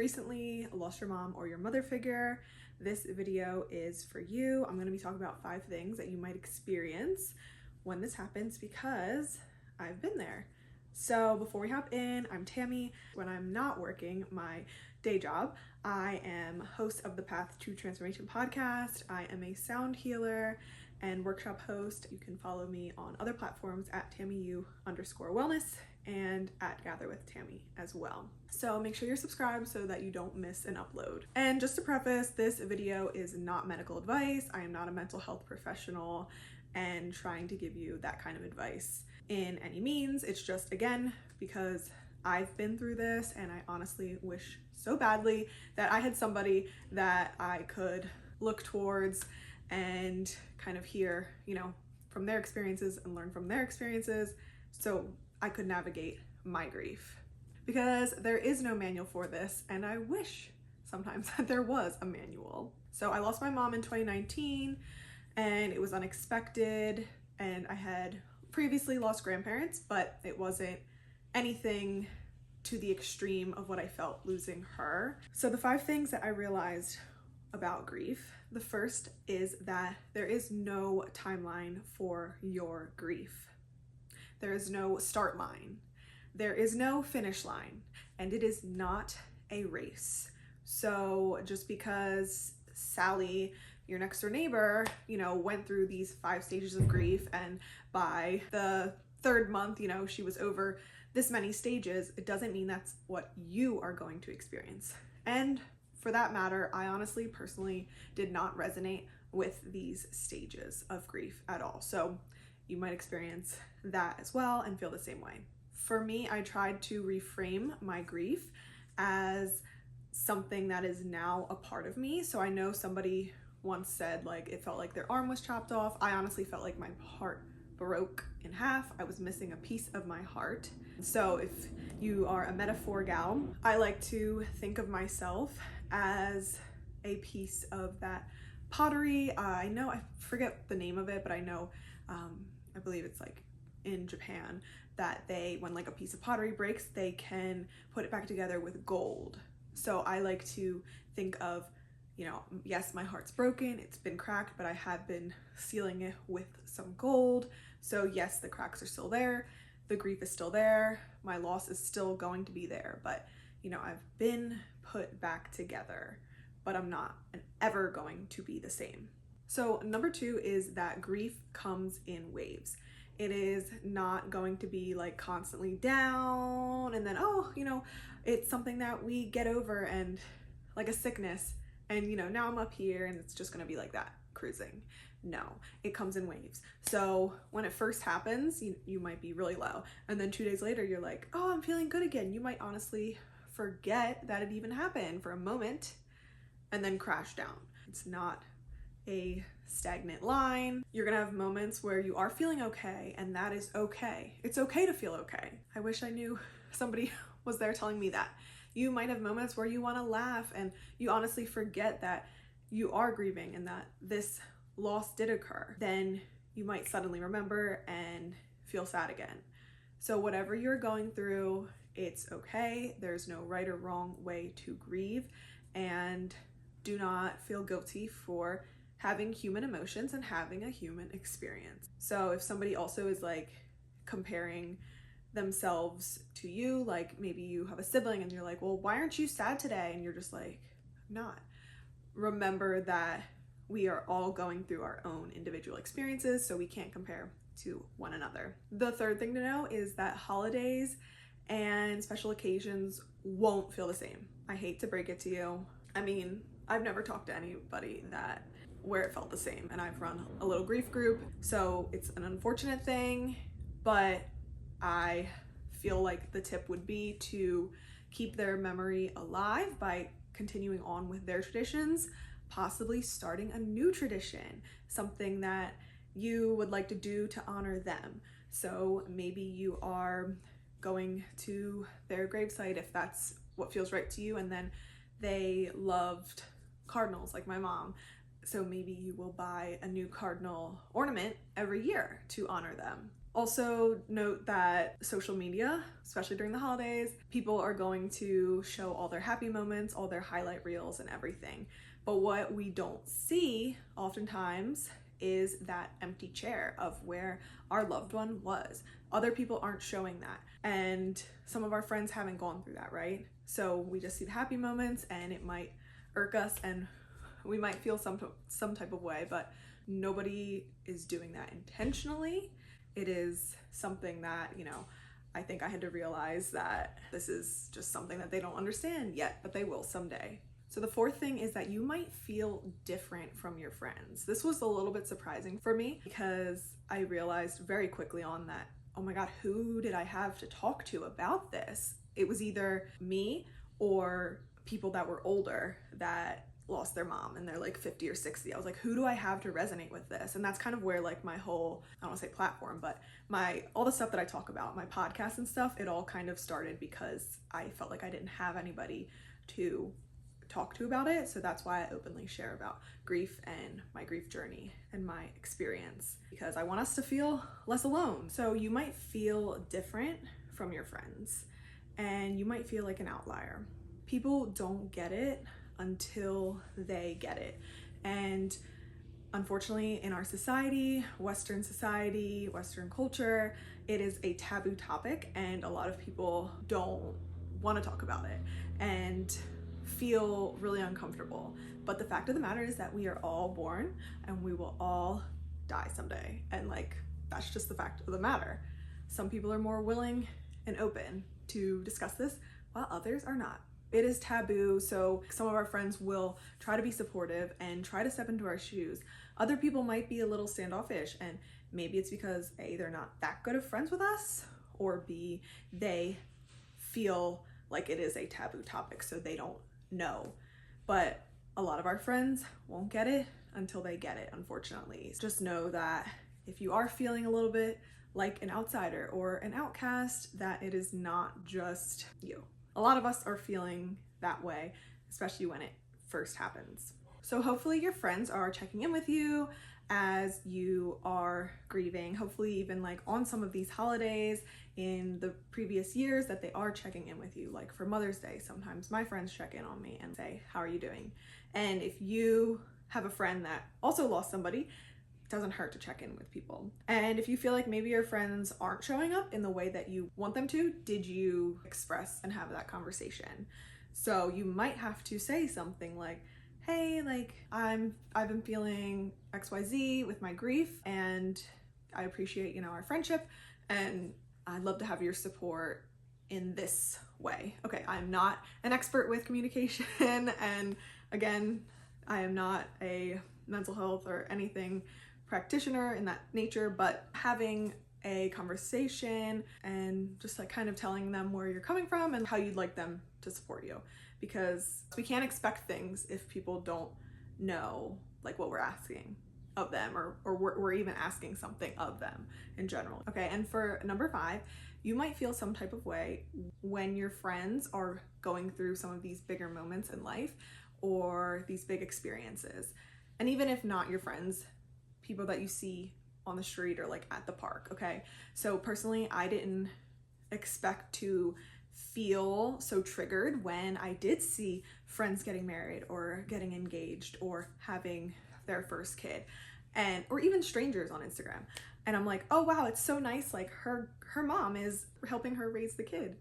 recently lost your mom or your mother figure, this video is for you. I'm going to be talking about 5 things that you might experience when this happens because I've been there. So before we hop in, I'm Tammy. When I'm not working my day job, I am host of the Path to Transformation podcast. I am a sound healer and workshop host. You can follow me on other platforms at TammyU_wellness and at Gather with Tammy as well. So make sure you're subscribed so that you don't miss an upload. And just to preface, this video is not medical advice. I am not a mental health professional and trying to give you that kind of advice in any means. It's just, again, because I've been through this and I honestly wish so badly that I had somebody that I could look towards and kind of hear, from their experiences and learn from their experiences so I could navigate my grief. Because there is no manual for this, and I wish sometimes that there was a manual. So I lost my mom in 2019 and it was unexpected, and I had previously lost grandparents, but it wasn't anything to the extreme of what I felt losing her. So the 5 things that I realized about grief. The first is that there is no timeline for your grief. There is no start line. There is no finish line, and it is not a race. So just because Sally, your next door neighbor, went through these 5 stages of grief, and by the 3rd month, she was over this many stages, it doesn't mean that's what you are going to experience. And for that matter, I honestly, personally did not resonate with these stages of grief at all. So you might experience that as well and feel the same way. For me, I tried to reframe my grief as something that is now a part of me. So I know somebody once said it felt like their arm was chopped off. I honestly felt like my heart broke in half. I was missing a piece of my heart. So if you are a metaphor gal, I like to think of myself as a piece of that pottery. I forget the name of it, but I know, I believe it's in Japan that when a piece of pottery breaks, they can put it back together with gold. So I like to think of, yes, my heart's broken, it's been cracked, but I have been sealing it with some gold. So yes, the cracks are still there, the grief is still there, my loss is still going to be there, but I've been put back together, but I'm not ever going to be the same. So number 2 is that grief comes in waves. It is not going to be constantly down and then, it's something that we get over and like a sickness. And now I'm up here and it's just gonna be like that, cruising. No, it comes in waves. So when it first happens, you might be really low. And then 2 days later, you're like, oh, I'm feeling good again. You might honestly forget that it even happened for a moment and then crash down. It's not a stagnant line. You're gonna have moments where you are feeling okay, and that is okay. It's okay to feel okay. I wish I knew somebody was there telling me that. You might have moments where you wanna laugh and you honestly forget that you are grieving and that this loss did occur. Then you might suddenly remember and feel sad again. So whatever you're going through, it's okay. There's no right or wrong way to grieve, and do not feel guilty for having human emotions and having a human experience. So if somebody also is comparing themselves to you, maybe you have a sibling and you're like, well, why aren't you sad today? And you're just like, I'm not. Remember that we are all going through our own individual experiences, so we can't compare to one another. The 3rd thing to know is that holidays and special occasions won't feel the same. I hate to break it to you. I mean, I've never talked to anybody where it felt the same, and I've run a little grief group, so it's an unfortunate thing, but I feel like the tip would be to keep their memory alive by continuing on with their traditions, possibly starting a new tradition, something that you would like to do to honor them. So maybe you are going to their gravesite if that's what feels right to you, and then they loved cardinals like my mom. So maybe you will buy a new cardinal ornament every year to honor them. Also note that social media, especially during the holidays, people are going to show all their happy moments, all their highlight reels and everything. But what we don't see oftentimes is that empty chair of where our loved one was. Other people aren't showing that. And some of our friends haven't gone through that, right? So we just see the happy moments and it might irk us and we might feel some type of way, but nobody is doing that intentionally. It is something that, I think I had to realize that this is just something that they don't understand yet, but they will someday. So the fourth thing is that you might feel different from your friends. This was a little bit surprising for me because I realized very quickly on that, oh my God, who did I have to talk to about this? It was either me or people that were older that lost their mom and they're like 50 or 60. I was like, who do I have to resonate with this? And that's kind of where like my whole, I don't want to say platform, but all the stuff that I talk about, my podcast and stuff, it all kind of started because I felt like I didn't have anybody to talk to about it. So that's why I openly share about grief and my grief journey and my experience, because I want us to feel less alone. So you might feel different from your friends and you might feel like an outlier. People don't get it until they get it. And unfortunately, in our society, Western culture, it is a taboo topic and a lot of people don't want to talk about it and feel really uncomfortable. But the fact of the matter is that we are all born and we will all die someday. And that's just the fact of the matter. Some people are more willing and open to discuss this while others are not. It is taboo, so some of our friends will try to be supportive and try to step into our shoes. Other people might be a little standoffish, and maybe it's because A, they're not that good of friends with us, or B, they feel like it is a taboo topic, so they don't know. But a lot of our friends won't get it until they get it, unfortunately. Just know that if you are feeling a little bit like an outsider or an outcast, that it is not just you. A lot of us are feeling that way, especially when it first happens. So hopefully your friends are checking in with you as you are grieving. Hopefully even on some of these holidays in the previous years that they are checking in with you. Like for Mother's Day, sometimes my friends check in on me and say, how are you doing? And if you have a friend that also lost somebody, doesn't hurt to check in with people. And if you feel like maybe your friends aren't showing up in the way that you want them to, did you express and have that conversation? So you might have to say something like, hey, I've been feeling XYZ with my grief and I appreciate, our friendship and I'd love to have your support in this way. Okay, I'm not an expert with communication and again, I am not a mental health or anything practitioner in that nature, but having a conversation and just kind of telling them where you're coming from and how you'd like them to support you, because we can't expect things if people don't know what we're asking of them or we're even asking something of them in general. Okay, and for number 5, you might feel some type of way when your friends are going through some of these bigger moments in life or these big experiences. And even if not your friends, people that you see on the street or at the park, okay? So personally, I didn't expect to feel so triggered when I did see friends getting married or getting engaged or having their first kid, or even strangers on Instagram. And I'm like, oh wow, it's so nice. Her mom is helping her raise the kid.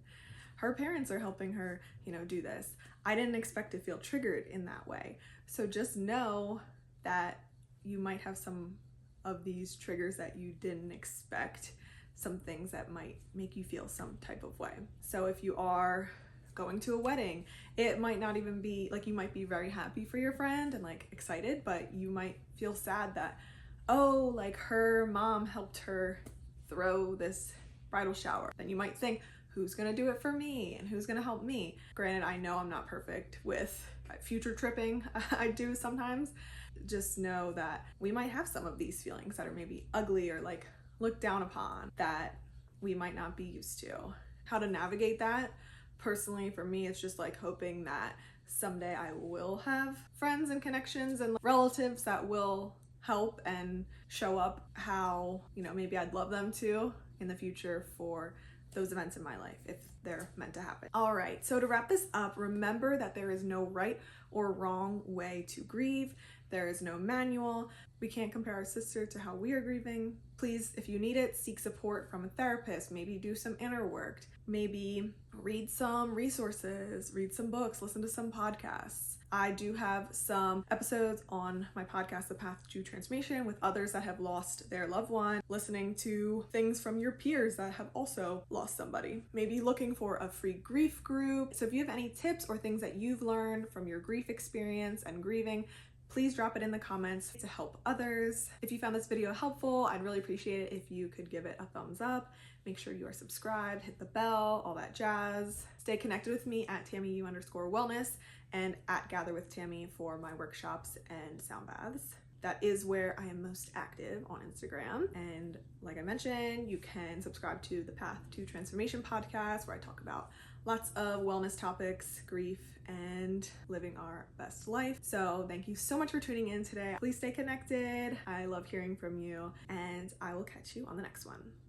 Her parents are helping her, do this. I didn't expect to feel triggered in that way. So just know that you might have some of these triggers that you didn't expect, some things that might make you feel some type of way. So if you are going to a wedding, it might not even be you might be very happy for your friend and excited, but you might feel sad that, oh, her mom helped her throw this bridal shower. Then you might think, who's gonna do it for me and who's gonna help me? Granted, I know I'm not perfect with future tripping. I do sometimes. Just know that we might have some of these feelings that are maybe ugly or looked down upon that we might not be used to. How to navigate that? Personally, for me, it's just hoping that someday I will have friends and connections and relatives that will help and show up how, maybe I'd love them to in the future for those events in my life if they're meant to happen. All right, so to wrap this up, remember that there is no right or wrong way to grieve. There is no manual. We can't compare our sister to how we are grieving. Please, if you need it, seek support from a therapist, maybe do some inner work, maybe read some resources, read some books, listen to some podcasts. I do have some episodes on my podcast, The Path to Transformation, with others that have lost their loved one, listening to things from your peers that have also lost somebody. Maybe looking for a free grief group. So if you have any tips or things that you've learned from your grief experience and grieving, please drop it in the comments to help others. If you found this video helpful, I'd really appreciate it if you could give it a thumbs up. Make sure you are subscribed, hit the bell, all that jazz. Stay connected with me at TammyU_wellness and at Gather with Tammy for my workshops and sound baths. That is where I am most active on Instagram. And like I mentioned, you can subscribe to the Path to Transformation podcast, where I talk about lots of wellness topics, grief, and living our best life. So thank you so much for tuning in today. Please stay connected. I love hearing from you, and I will catch you on the next one.